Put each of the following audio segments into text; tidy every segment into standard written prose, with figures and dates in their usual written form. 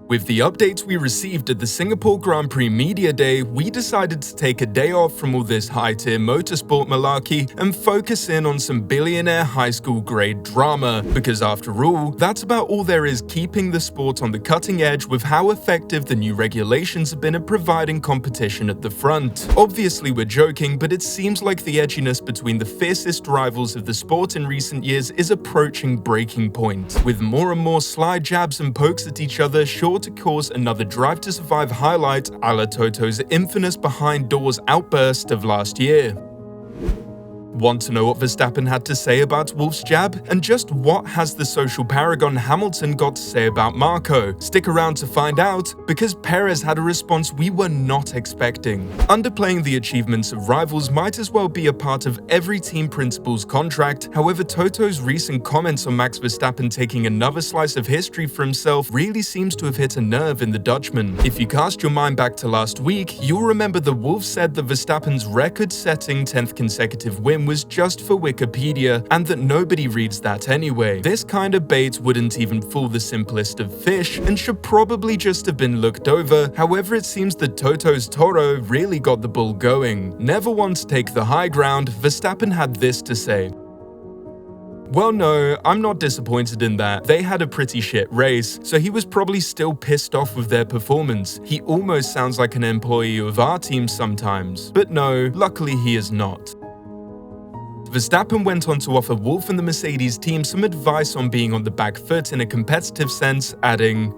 With the updates we received at the Singapore Grand Prix Media Day, we decided to take a day off from all this high-tier motorsport malarkey and focus in on some billionaire high school grade drama, because after all, that's about all there is keeping the sport on the cutting edge with how effective the new regulations have been at providing competition at the front. Obviously we're joking, but it seems like the edginess between the fiercest rivals of the sport in recent years is approaching breaking point, with more and more sly jabs and pokes at each other sure to cause another Drive to Survive highlight a la Toto's infamous behind-doors outburst of last year. Want to know what Verstappen had to say about Wolff's jab? And just what has the social paragon Hamilton got to say about Marco? Stick around to find out, because Perez had a response we were not expecting. Underplaying the achievements of rivals might as well be a part of every team principal's contract. However, Toto's recent comments on Max Verstappen taking another slice of history for himself really seems to have hit a nerve in the Dutchman. If you cast your mind back to last week, you'll remember that Wolff said that Verstappen's record-setting 10th consecutive win was just for Wikipedia, and that nobody reads that anyway. This kind of bait wouldn't even fool the simplest of fish, and should probably just have been looked over. However, it seems that Toto's Toto really got the bull going. Never one to take the high ground, Verstappen had this to say. Well, no, I'm not disappointed in that. They had a pretty shit race, so he was probably still pissed off with their performance. He almost sounds like an employee of our team sometimes. But no, luckily he is not. Verstappen went on to offer Wolff and the Mercedes team some advice on being on the back foot in a competitive sense, adding,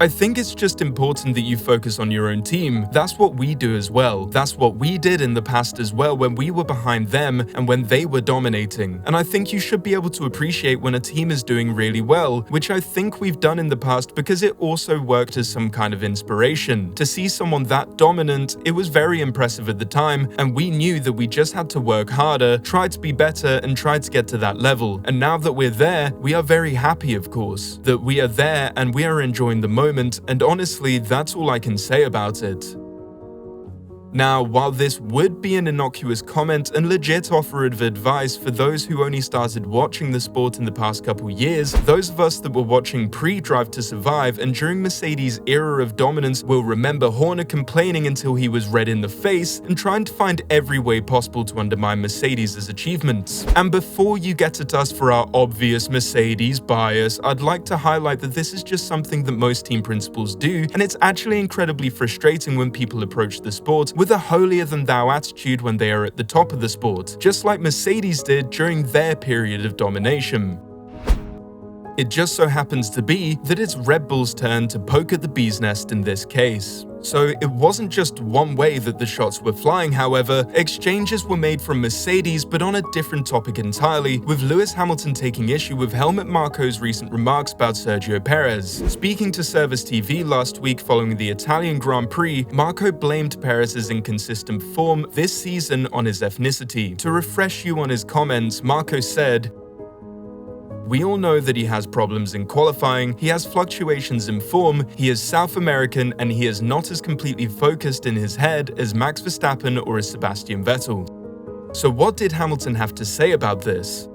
I think it's just important that you focus on your own team. That's what we do as well. That's what we did in the past as well when we were behind them and when they were dominating. And I think you should be able to appreciate when a team is doing really well, which I think we've done in the past because it also worked as some kind of inspiration. To see someone that dominant, it was very impressive at the time, and we knew that we just had to work harder, try to be better, and try to get to that level. And now that we're there, we are very happy, of course, that we are there and we are enjoying the moment. And honestly, that's all I can say about it. Now, while this would be an innocuous comment and legit offer of advice for those who only started watching the sport in the past couple years, those of us that were watching pre-Drive to Survive and during Mercedes' era of dominance will remember Horner complaining until he was red in the face and trying to find every way possible to undermine Mercedes' achievements. And before you get at us for our obvious Mercedes bias, I'd like to highlight that this is just something that most team principals do, and it's actually incredibly frustrating when people approach the sport with a holier-than-thou attitude when they are at the top of the sport, just like Mercedes did during their period of domination. It just so happens to be that it's Red Bull's turn to poke at the bee's nest in this case. So it wasn't just one way that the shots were flying, however. Exchanges were made from Mercedes, but on a different topic entirely, with Lewis Hamilton taking issue with Helmut Marko's recent remarks about Sergio Perez. Speaking to Service TV last week following the Italian Grand Prix, Marko blamed Perez's inconsistent form this season on his ethnicity. To refresh you on his comments, Marko said, "We all know that he has problems in qualifying, he has fluctuations in form, he is South American, and he is not as completely focused in his head as Max Verstappen or as Sebastian Vettel." So what did Hamilton have to say about this?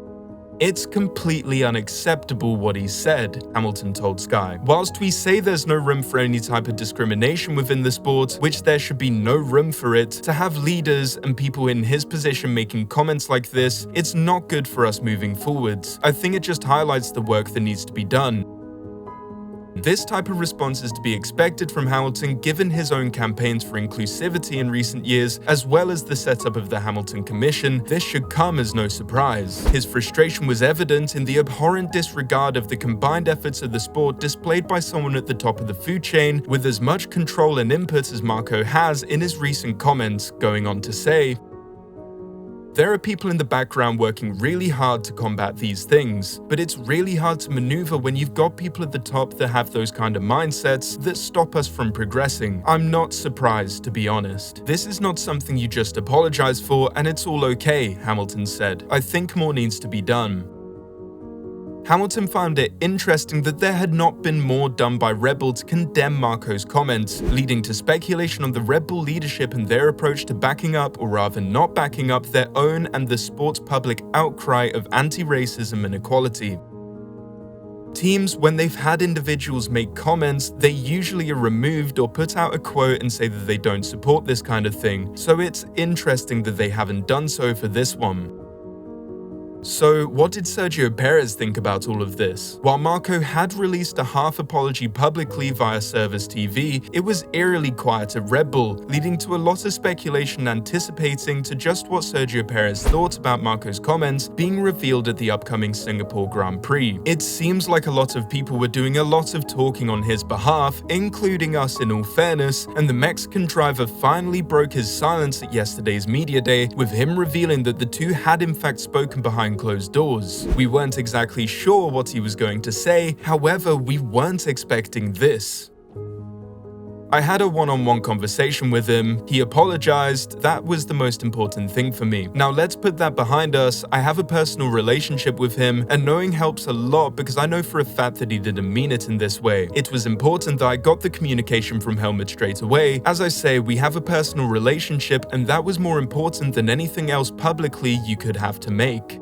"It's completely unacceptable what he said," Hamilton told Sky. "Whilst we say there's no room for any type of discrimination within the sport, which there should be no room for it, to have leaders and people in his position making comments like this, it's not good for us moving forwards. I think it just highlights the work that needs to be done." This type of response is to be expected from Hamilton given his own campaigns for inclusivity in recent years, as well as the setup of the Hamilton Commission. This should come as no surprise. His frustration was evident in the abhorrent disregard of the combined efforts of the sport displayed by someone at the top of the food chain with as much control and input as Marko has in his recent comments, going on to say, "There are people in the background working really hard to combat these things, but it's really hard to maneuver when you've got people at the top that have those kind of mindsets that stop us from progressing. I'm not surprised, to be honest. This is not something you just apologize for, and it's all okay," Hamilton said. "I think more needs to be done." Hamilton found it interesting that there had not been more done by Red Bull to condemn Marko's comments, leading to speculation on the Red Bull leadership and their approach to backing up, or rather not backing up, their own and the sport's public outcry of anti-racism and equality. Teams, when they've had individuals make comments, they usually are removed or put out a quote and say that they don't support this kind of thing, so it's interesting that they haven't done so for this one. So, what did Sergio Perez think about all of this? While Marco had released a half apology publicly via Service TV, it was eerily quiet at Red Bull, leading to a lot of speculation anticipating to just what Sergio Perez thought about Marco's comments being revealed at the upcoming Singapore Grand Prix. It seems like a lot of people were doing a lot of talking on his behalf, including us in all fairness, and the Mexican driver finally broke his silence at yesterday's media day, with him revealing that the two had in fact spoken behind closed doors. We weren't exactly sure what he was going to say, however, we weren't expecting this. I had a one-on-one conversation with him, he apologized, that was the most important thing for me. Now let's put that behind us. I have a personal relationship with him, and knowing helps a lot because I know for a fact that he didn't mean it in this way. It was important that I got the communication from Helmut straight away. As I say, we have a personal relationship, and that was more important than anything else publicly you could have to make.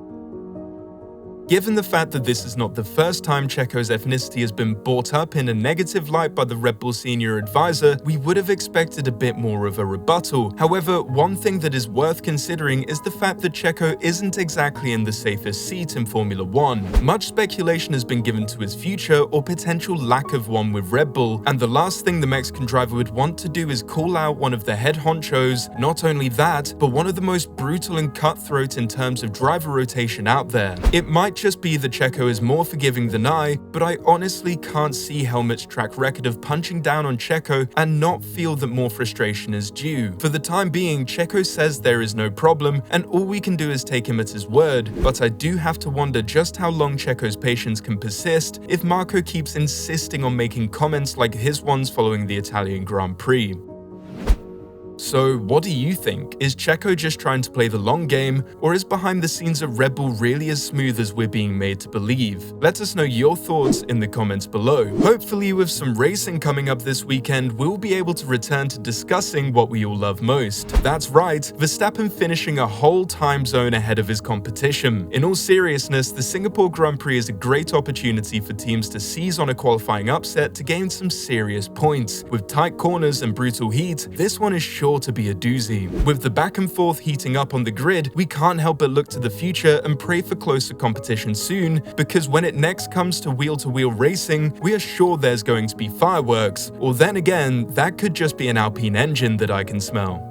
Given the fact that this is not the first time Checo's ethnicity has been brought up in a negative light by the Red Bull senior advisor, we would have expected a bit more of a rebuttal. However, one thing that is worth considering is the fact that Checo isn't exactly in the safest seat in Formula 1. Much speculation has been given to his future or potential lack of one with Red Bull, and the last thing the Mexican driver would want to do is call out one of the head honchos. Not only that, but one of the most brutal and cutthroat in terms of driver rotation out there. It might just be that Checo is more forgiving than I, but I honestly can't see Helmut's track record of punching down on Checo and not feel that more frustration is due. For the time being, Checo says there is no problem, and all we can do is take him at his word, but I do have to wonder just how long Checo's patience can persist if Marco keeps insisting on making comments like his ones following the Italian Grand Prix. So, what do you think? Is Checo just trying to play the long game, or is behind the scenes of Red Bull really as smooth as we're being made to believe? Let us know your thoughts in the comments below. Hopefully, with some racing coming up this weekend, we'll be able to return to discussing what we all love most. That's right, Verstappen finishing a whole time zone ahead of his competition. In all seriousness, the Singapore Grand Prix is a great opportunity for teams to seize on a qualifying upset to gain some serious points. With tight corners and brutal heat, this one is sure to be a doozy. With the back and forth heating up on the grid, we can't help but look to the future and pray for closer competition soon, because when it next comes to wheel-to-wheel racing, we are sure there's going to be fireworks, or then again, that could just be an Alpine engine that I can smell.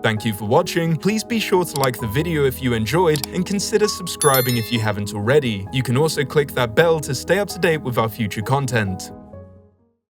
Thank you for watching. Please be sure to like the video if you enjoyed, and consider subscribing if you haven't already. You can also click that bell to stay up to date with our future content.